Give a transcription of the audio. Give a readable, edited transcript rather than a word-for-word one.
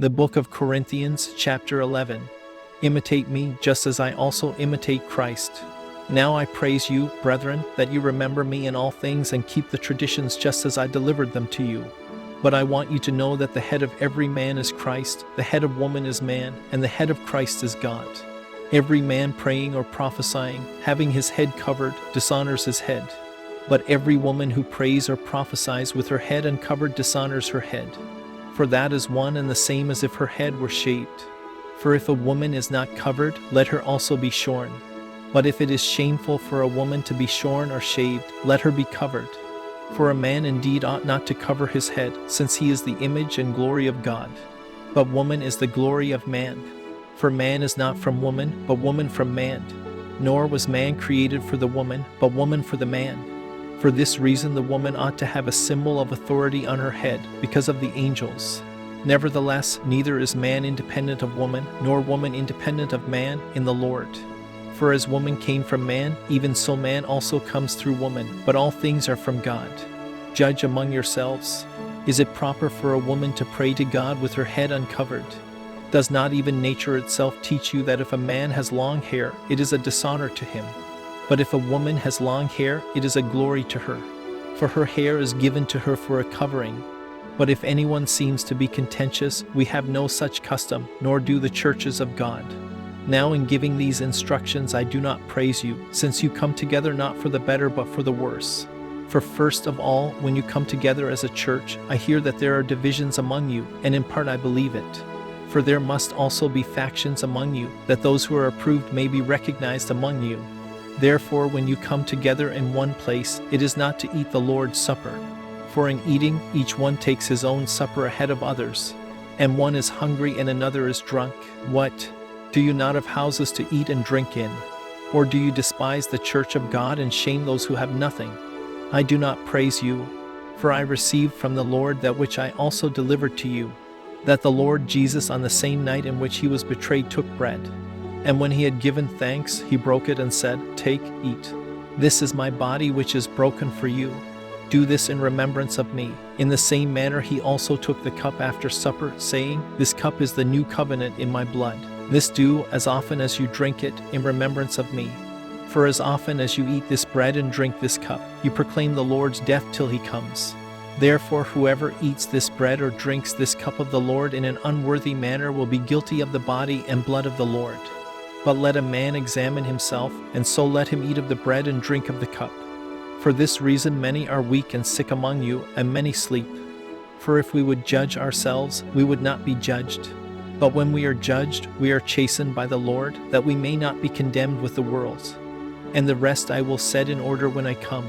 The book of Corinthians, chapter 11. Imitate me, just as I also imitate Christ. Now I praise you, brethren, that you remember me in all things and keep the traditions just as I delivered them to you. But I want you to know that the head of every man is Christ, the head of woman is man, and the head of Christ is God. Every man praying or prophesying, having his head covered, dishonors his head. But every woman who prays or prophesies with her head uncovered dishonors her head. For that is one and the same as if her head were shaved. For if a woman is not covered, let her also be shorn. But if it is shameful for a woman to be shorn or shaved, let her be covered. For a man indeed ought not to cover his head, since he is the image and glory of God. But woman is the glory of man. For man is not from woman, but woman from man. Nor was man created for the woman, but woman for the man. For this reason the woman ought to have a symbol of authority on her head, because of the angels. Nevertheless, neither is man independent of woman, nor woman independent of man, in the Lord. For as woman came from man, even so man also comes through woman, but all things are from God. Judge among yourselves. Is it proper for a woman to pray to God with her head uncovered? Does not even nature itself teach you that if a man has long hair, it is a dishonor to him? But if a woman has long hair, it is a glory to her. For her hair is given to her for a covering. But if anyone seems to be contentious, we have no such custom, nor do the churches of God. Now in giving these instructions I do not praise you, since you come together not for the better but for the worse. For first of all, when you come together as a church, I hear that there are divisions among you, and in part I believe it. For there must also be factions among you, that those who are approved may be recognized among you. Therefore when you come together in one place, it is not to eat the Lord's Supper. For in eating, each one takes his own supper ahead of others. And one is hungry and another is drunk. What? Do you not have houses to eat and drink in? Or do you despise the church of God and shame those who have nothing? I do not praise you, for I received from the Lord that which I also delivered to you, that the Lord Jesus on the same night in which he was betrayed took bread. And when he had given thanks, he broke it and said, Take, eat. This is my body which is broken for you. Do this in remembrance of me. In the same manner he also took the cup after supper, saying, This cup is the new covenant in my blood. This do, as often as you drink it, in remembrance of me. For as often as you eat this bread and drink this cup, you proclaim the Lord's death till he comes. Therefore whoever eats this bread or drinks this cup of the Lord in an unworthy manner will be guilty of the body and blood of the Lord. But let a man examine himself, and so let him eat of the bread and drink of the cup. For this reason many are weak and sick among you, and many sleep. For if we would judge ourselves, we would not be judged. But when we are judged, we are chastened by the Lord, that we may not be condemned with the world. And the rest I will set in order when I come.